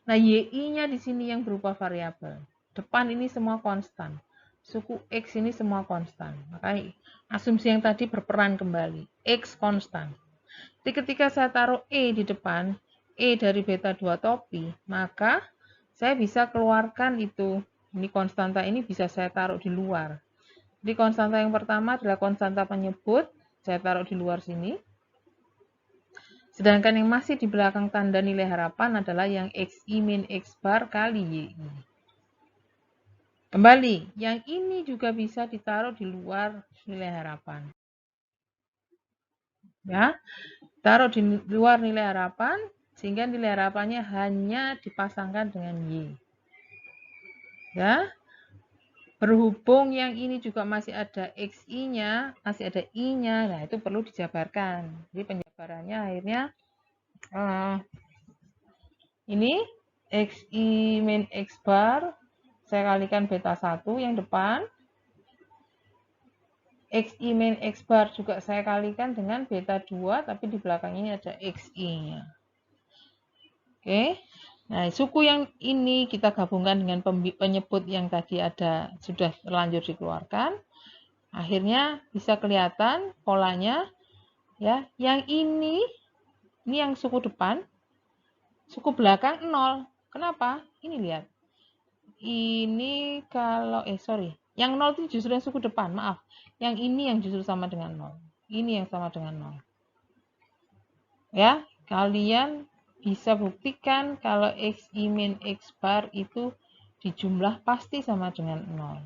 S1: Nah, yi-nya di sini yang berupa variabel. Depan ini semua konstan. Suku x ini semua konstan. Makanya asumsi yang tadi berperan kembali. X konstan. Jadi ketika saya taruh e di depan, e dari beta 2 topi, maka saya bisa keluarkan itu. Ini konstanta ini bisa saya taruh di luar. Jadi konstanta yang pertama adalah konstanta penyebut. Saya taruh di luar sini. Sedangkan yang masih di belakang tanda nilai harapan adalah yang xi min x bar kali yi. Kembali, yang ini juga bisa ditaruh di luar nilai harapan. Ya, taruh di luar nilai harapan, sehingga nilai harapannya hanya dipasangkan dengan Y. Ya, berhubung yang ini juga masih ada XI-nya, masih ada I-nya, nah itu perlu dijabarkan. Jadi penjabarannya akhirnya ini XI min X bar, saya kalikan beta 1 yang depan. XI min X bar juga saya kalikan dengan beta 2, tapi di belakang ini ada XI-nya. Oke. Nah, suku yang ini kita gabungkan dengan penyebut yang tadi ada sudah terlanjur dikeluarkan. Akhirnya bisa kelihatan polanya ya. Yang ini yang suku depan, suku belakang 0. Kenapa? Ini lihat. Ini kalau yang 0 itu justru yang suku depan, maaf. Yang ini yang justru sama dengan 0. Ini yang sama dengan 0. Ya, kalian bisa buktikan kalau XI min X bar itu dijumlah pasti sama dengan 0.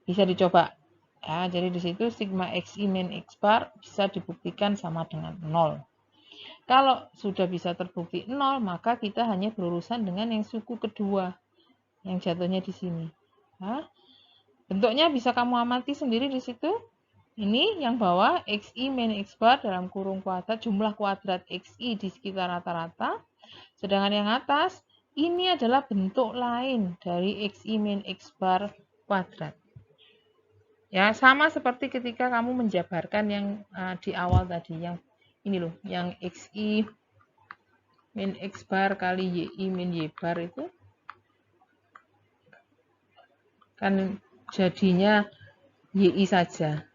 S1: Bisa dicoba. Ya, jadi di situ sigma XI min X bar bisa dibuktikan sama dengan 0. Kalau sudah bisa terbukti 0, maka kita hanya berurusan dengan yang suku kedua, yang jatuhnya di sini. Nah, bentuknya bisa kamu amati sendiri di situ. Ini yang bawah XI min X bar dalam kurung kuadrat, jumlah kuadrat XI di sekitar rata-rata. Sedangkan yang atas, ini adalah bentuk lain dari XI min X bar kuadrat. Ya, sama seperti ketika kamu menjabarkan yang di awal tadi, yang ini loh, yang XI min X bar kali YI min Y bar itu kan jadinya YI saja.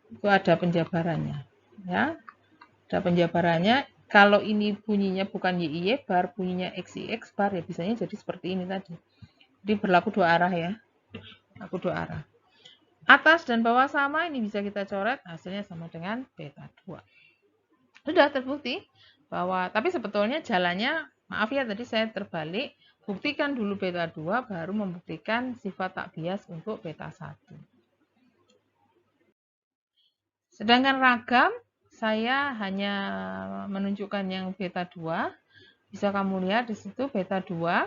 S1: Itu ada penjabarannya. Ya, ada penjabarannya. Kalau ini bunyinya bukan YI bar, bunyinya XI X bar, ya bisanya jadi seperti ini tadi. Jadi berlaku dua arah ya. Berlaku dua arah. Atas dan bawah sama, ini bisa kita coret, hasilnya sama dengan beta 2. Sudah terbukti bahwa, tapi sebetulnya jalannya, maaf ya tadi saya terbalik, buktikan dulu beta 2, baru membuktikan sifat tak bias untuk beta 1. Sedangkan ragam, saya hanya menunjukkan yang beta 2. Bisa kamu lihat di situ beta 2.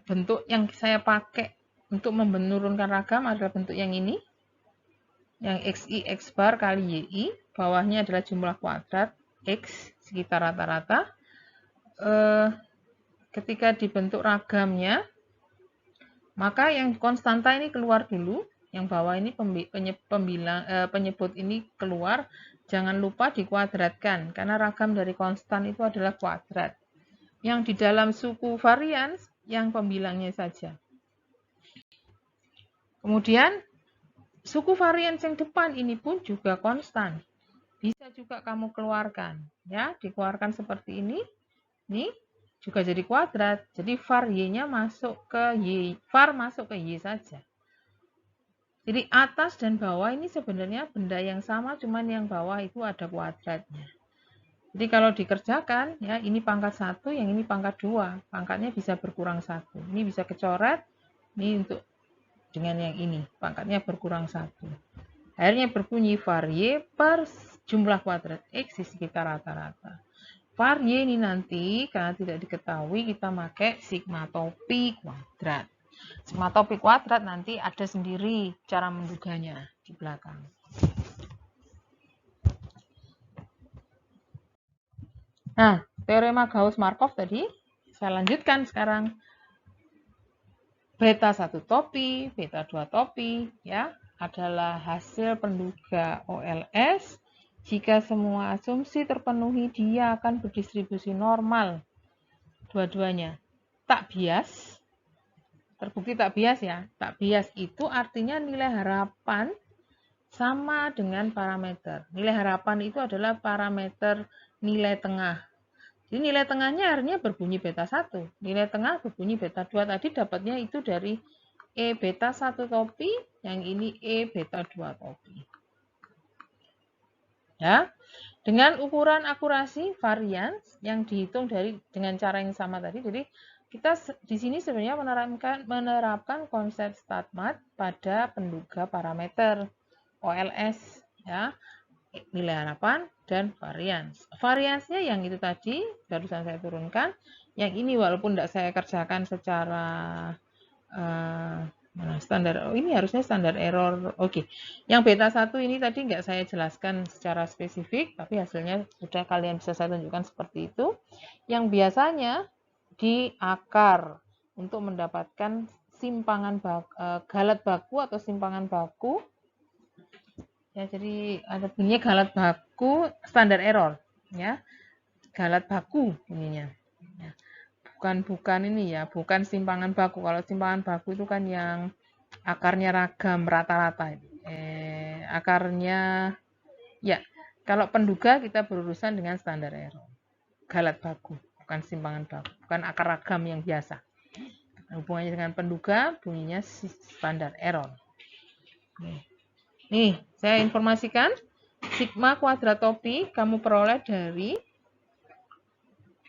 S1: Bentuk yang saya pakai untuk menurunkan ragam adalah bentuk yang ini. Yang XI X bar kali YI. Bawahnya adalah jumlah kuadrat X sekitar rata-rata. Ketika dibentuk ragamnya, maka yang konstanta ini keluar dulu. Yang bawah ini penyebut ini keluar. Jangan lupa dikuadratkan, karena ragam dari konstan itu adalah kuadrat. Yang di dalam suku varians, yang pembilangnya saja. Kemudian, suku varians yang depan ini pun juga konstan. Bisa juga kamu keluarkan. Ya, dikeluarkan seperti ini. Ini juga jadi kuadrat. Jadi var Y-nya masuk ke Y. Var masuk ke Y saja. Jadi atas dan bawah ini sebenarnya benda yang sama, cuman yang bawah itu ada kuadratnya. Jadi kalau dikerjakan, ya ini pangkat 1, yang ini pangkat 2. Pangkatnya bisa berkurang 1. Ini bisa kecoret, ini untuk dengan yang ini. Pangkatnya berkurang 1. Akhirnya berbunyi var Y per jumlah kuadrat X di sekitar rata-rata. Var Y ini nanti, karena tidak diketahui, kita pakai sigma topi kuadrat. Sigma topi kuadrat nanti ada sendiri cara menduganya di belakang. Nah, teorema Gauss-Markov tadi, saya lanjutkan sekarang. Beta 1 topi, beta 2 topi, ya, adalah hasil penduga OLS. Jika semua asumsi terpenuhi, dia akan berdistribusi normal. Dua-duanya. Tak bias. Terbukti tak bias ya. Tak bias itu artinya nilai harapan sama dengan parameter. Nilai harapan itu adalah parameter nilai tengah. Jadi nilai tengahnya akhirnya berbunyi beta 1. Nilai tengah berbunyi beta 2. Tadi dapatnya itu dari E beta 1 topi, yang ini E beta 2 topi. Ya. Dengan ukuran akurasi varians yang dihitung dengan cara yang sama tadi. Jadi kita di sini sebenarnya menerapkan konsep StatMat pada penduga parameter OLS, ya, nilai harapan dan varians. Variansnya yang itu tadi barusan saya turunkan. Yang ini walaupun tidak saya kerjakan secara standar, ini harusnya standar error. Oke, yang beta 1 ini tadi nggak saya jelaskan secara spesifik, tapi hasilnya sudah kalian bisa saya tunjukkan seperti itu. Yang biasanya di akar untuk mendapatkan simpangan galat baku atau simpangan baku. Ya, jadi ada bunyinya galat baku standar error, ya. Galat baku bunyinya. Ya. Bukan ini ya, bukan simpangan baku. Kalau simpangan baku itu kan yang akarnya ragam rata-rata. Akarnya ya, kalau penduga kita berurusan dengan standar error. Galat baku, bukan simpangan baku, bukan akar ragam yang biasa. Hubungannya dengan penduga bunyinya standar error. Nih, saya informasikan sigma kuadrat topi kamu peroleh dari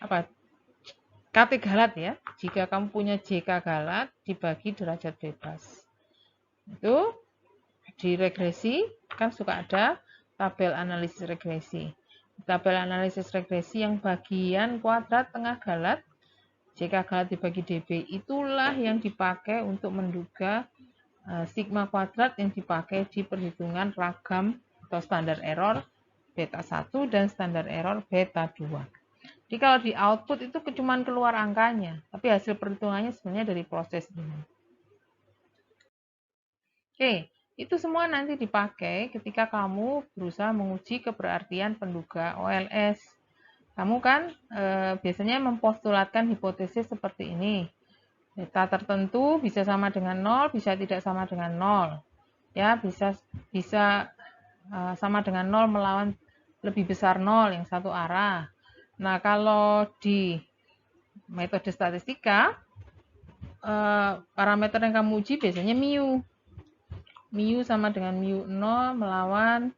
S1: apa? KT galat ya. Jika kamu punya JK galat dibagi derajat bebas. Itu di regresi kan suka ada tabel analisis regresi. Tabel analisis regresi yang bagian kuadrat tengah galat, JK galat dibagi DB, itulah yang dipakai untuk menduga sigma kuadrat yang dipakai di perhitungan ragam atau standar error beta 1 dan standar error beta 2. Jadi kalau di output itu cuma keluar angkanya, tapi hasil perhitungannya sebenarnya dari proses ini. Oke, itu semua nanti dipakai ketika kamu berusaha menguji keberartian penduga OLS. Kamu kan biasanya mempostulatkan hipotesis seperti ini. Beta tertentu bisa sama dengan 0, bisa tidak sama dengan 0. Ya, bisa sama dengan 0 melawan lebih besar 0 yang satu arah. Nah, kalau di metode statistika, parameter yang kamu uji biasanya mu. Mu sama dengan mu 0 melawan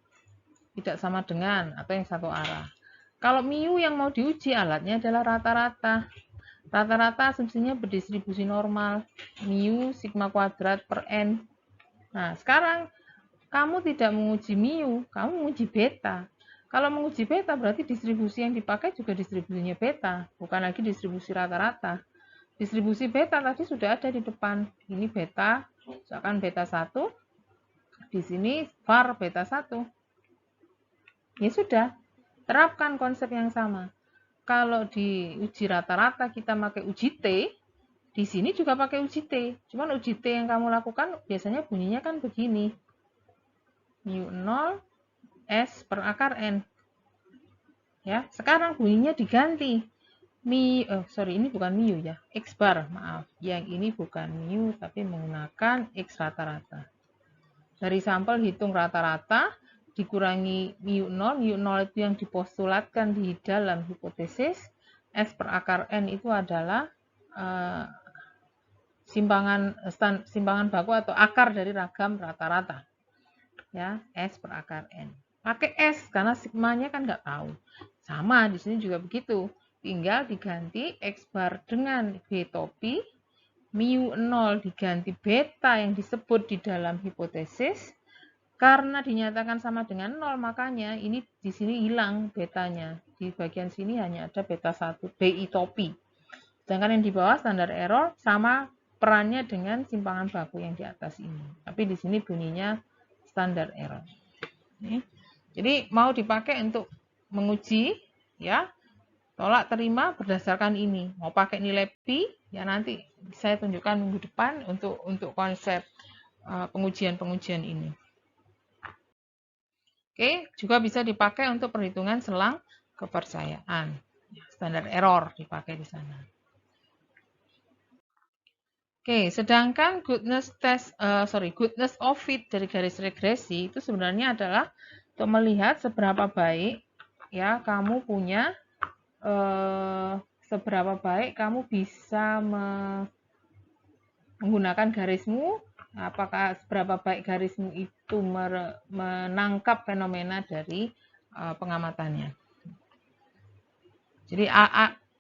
S1: tidak sama dengan atau yang satu arah. Kalau mu yang mau diuji alatnya adalah rata-rata. Rata-rata asumsinya berdistribusi normal. Mu sigma kuadrat per n. Nah, sekarang kamu tidak menguji mu, kamu menguji beta. Kalau menguji beta berarti distribusi yang dipakai juga distribusinya beta, bukan lagi distribusi rata-rata. Distribusi beta tadi sudah ada di depan. Ini beta, misalkan beta 1. Di sini var beta 1. Ya sudah, terapkan konsep yang sama. Kalau di uji rata-rata kita pakai uji T, di sini juga pakai uji T. Cuman uji T yang kamu lakukan biasanya bunyinya kan begini. Mu 0 S per akar N. Ya, sekarang bunyinya diganti. Ini bukan mu ya, X bar, maaf. Yang ini bukan mu, tapi menggunakan X rata-rata. Dari sampel hitung rata-rata, dikurangi mu 0 itu yang dipostulatkan di dalam hipotesis, S per akar N itu adalah simpangan baku atau akar dari ragam rata-rata. Ya, S per akar N. Pakai S karena sigmanya kan nggak tahu. Sama di sini juga begitu. Tinggal diganti X bar dengan B topi, mu 0 diganti beta yang disebut di dalam hipotesis. Karena dinyatakan sama dengan 0, makanya ini di sini hilang betanya. Di bagian sini hanya ada beta 1, BI topi. Sedangkan yang di bawah standar error sama perannya dengan simpangan baku yang di atas ini. Tapi di sini bunyinya standar error. Jadi mau dipakai untuk menguji, ya, tolak terima berdasarkan ini. Mau pakai nilai pi, ya nanti saya tunjukkan minggu depan untuk konsep pengujian-pengujian ini. Oke, juga bisa dipakai untuk perhitungan selang kepercayaan. Standar error dipakai di sana. Oke, sedangkan goodness of fit dari garis regresi itu sebenarnya adalah untuk melihat seberapa baik ya kamu punya seberapa baik kamu bisa menggunakan garismu, apakah seberapa baik garismu itu menangkap fenomena dari pengamatannya. Jadi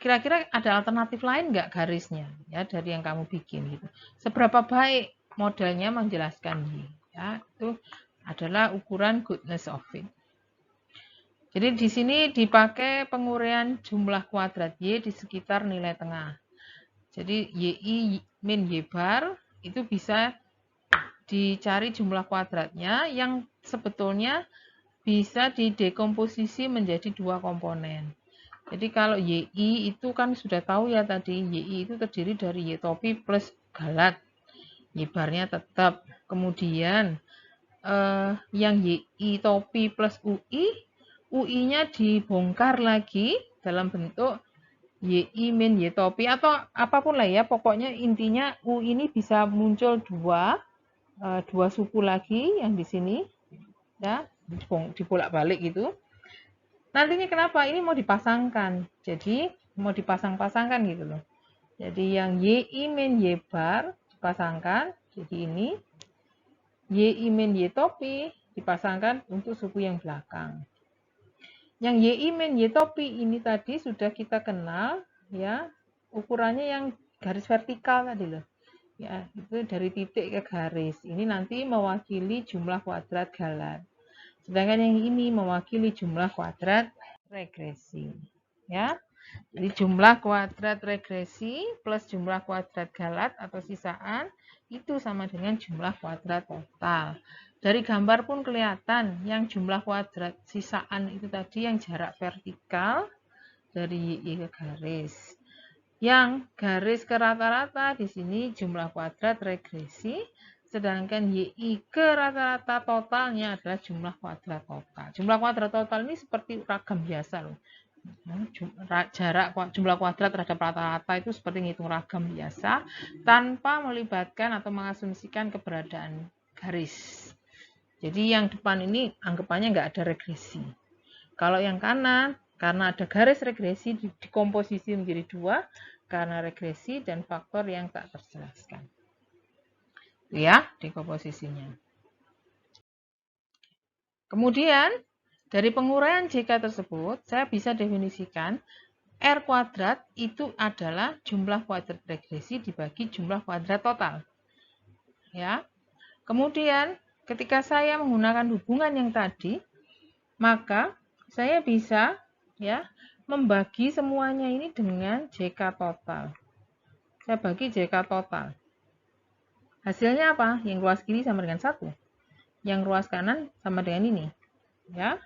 S1: kira-kira ada alternatif lain nggak garisnya ya dari yang kamu bikin gitu. Seberapa baik modelnya menjelaskan Y ya, itu adalah ukuran goodness of it. Jadi di sini dipakai penguraian jumlah kuadrat Y di sekitar nilai tengah. Jadi YI min Y bar itu bisa dicari jumlah kuadratnya yang sebetulnya bisa didekomposisi menjadi dua komponen. Jadi kalau YI itu kan sudah tahu ya tadi, YI itu terdiri dari Y topi plus galat. Y barnya tetap. Kemudian yang YI topi plus UI-nya dibongkar lagi dalam bentuk YI min Y topi atau apapun lah ya. Pokoknya intinya U ini bisa muncul dua suku lagi yang di sini ya, dibolak-balik gitu. Nantinya kenapa? Ini mau dipasangkan. Jadi mau dipasang-pasangkan gitu loh. Jadi yang YI min Y bar dipasangkan. Jadi ini YI min Y topi dipasangkan untuk suku yang belakang. Yang YI min Y topi ini tadi sudah kita kenal ya, ukurannya yang garis vertikal tadi loh. Ya, itu dari titik ke garis. Ini nanti mewakili jumlah kuadrat galat. Sedangkan yang ini mewakili jumlah kuadrat regresi. Ya. Jadi jumlah kuadrat regresi plus jumlah kuadrat galat atau sisaan itu sama dengan jumlah kuadrat total. Dari gambar pun kelihatan yang jumlah kuadrat sisaan itu tadi yang jarak vertikal dari Y ke garis. Yang garis ke rata-rata di sini jumlah kuadrat regresi, sedangkan YI ke rata-rata totalnya adalah jumlah kuadrat total. Jumlah kuadrat total ini seperti ragam biasa loh. Jarak jumlah kuadrat terhadap rata-rata itu seperti ngitung ragam biasa tanpa melibatkan atau mengasumsikan keberadaan garis. Jadi yang depan ini anggapannya nggak ada regresi. Kalau yang kanan, karena ada garis regresi dikomposisi menjadi dua karena regresi dan faktor yang tak terjelaskan. Ya, dekomposisinya. Kemudian dari penguraian JK tersebut, saya bisa definisikan R kuadrat itu adalah jumlah kuadrat regresi dibagi jumlah kuadrat total. Ya. Kemudian ketika saya menggunakan hubungan yang tadi, maka saya bisa ya membagi semuanya ini dengan JK total. Saya bagi JK total. Hasilnya apa? Yang ruas kiri sama dengan 1. Yang ruas kanan sama dengan ini. Ya.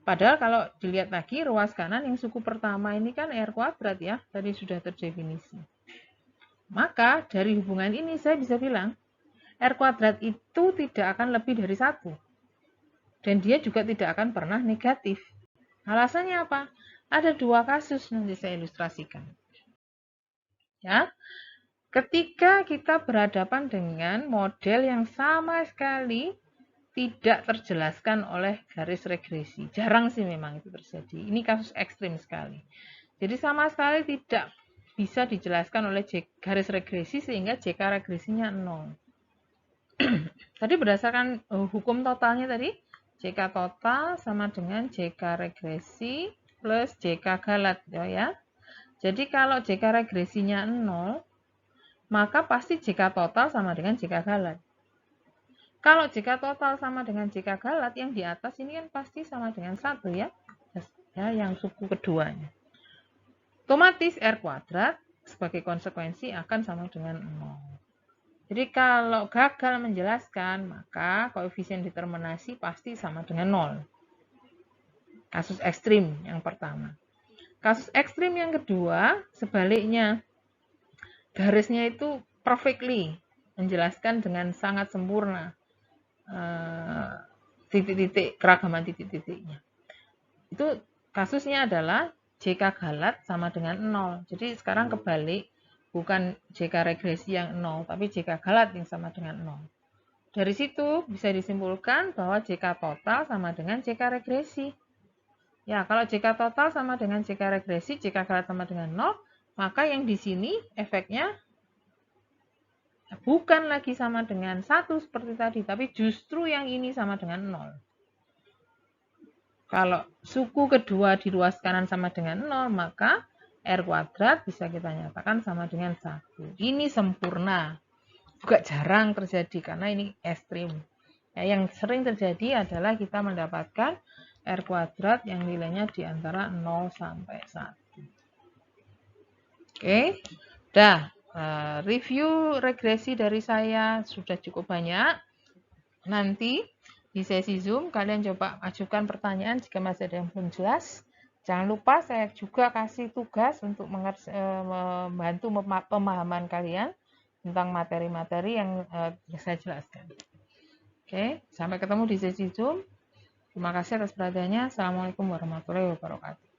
S1: Padahal kalau dilihat lagi ruas kanan yang suku pertama ini kan R kuadrat ya. Tadi sudah terdefinisi. Maka dari hubungan ini saya bisa bilang R kuadrat itu tidak akan lebih dari 1. Dan dia juga tidak akan pernah negatif. Alasannya apa? Ada dua kasus nanti saya ilustrasikan. Ya. Ketika kita berhadapan dengan model yang sama sekali tidak terjelaskan oleh garis regresi. Jarang sih memang itu terjadi. Ini kasus ekstrim sekali. Jadi sama sekali tidak bisa dijelaskan oleh garis regresi sehingga JK regresinya 0. Tadi berdasarkan hukum totalnya tadi, JK total sama dengan JK regresi plus JK galat ya. Jadi kalau JK regresinya 0, maka pasti JK total sama dengan JK galat. Kalau JK total sama dengan JK galat, yang di atas ini kan pasti sama dengan 1 ya. Ya, yang suku keduanya. Otomatis R kuadrat sebagai konsekuensi akan sama dengan 0. Jadi kalau gagal menjelaskan, maka koefisien determinasi pasti sama dengan 0. Kasus ekstrim yang pertama. Kasus ekstrim yang kedua, sebaliknya. Garisnya itu perfectly menjelaskan dengan sangat sempurna titik-titik, keragaman titik-titiknya. Itu kasusnya adalah JK galat sama dengan 0. Jadi sekarang kebalik, bukan JK regresi yang 0, tapi JK galat yang sama dengan 0. Dari situ bisa disimpulkan bahwa JK total sama dengan JK regresi. Ya, kalau JK total sama dengan JK regresi, JK galat sama dengan 0, maka yang di sini efeknya bukan lagi sama dengan 1 seperti tadi, tapi justru yang ini sama dengan 0. Kalau suku kedua di ruas kanan sama dengan 0, maka R kuadrat bisa kita nyatakan sama dengan 1. Ini sempurna. Juga jarang terjadi karena ini ekstrim. Ya, yang sering terjadi adalah kita mendapatkan R kuadrat yang nilainya di antara 0 sampai 1. Oke, review regresi dari saya sudah cukup banyak. Nanti di sesi Zoom kalian coba ajukan pertanyaan jika masih ada yang belum jelas. Jangan lupa saya juga kasih tugas untuk membantu pemahaman kalian tentang materi-materi yang saya jelaskan. Oke, sampai ketemu di sesi Zoom. Terima kasih atas perhatiannya. Assalamualaikum warahmatullahi wabarakatuh.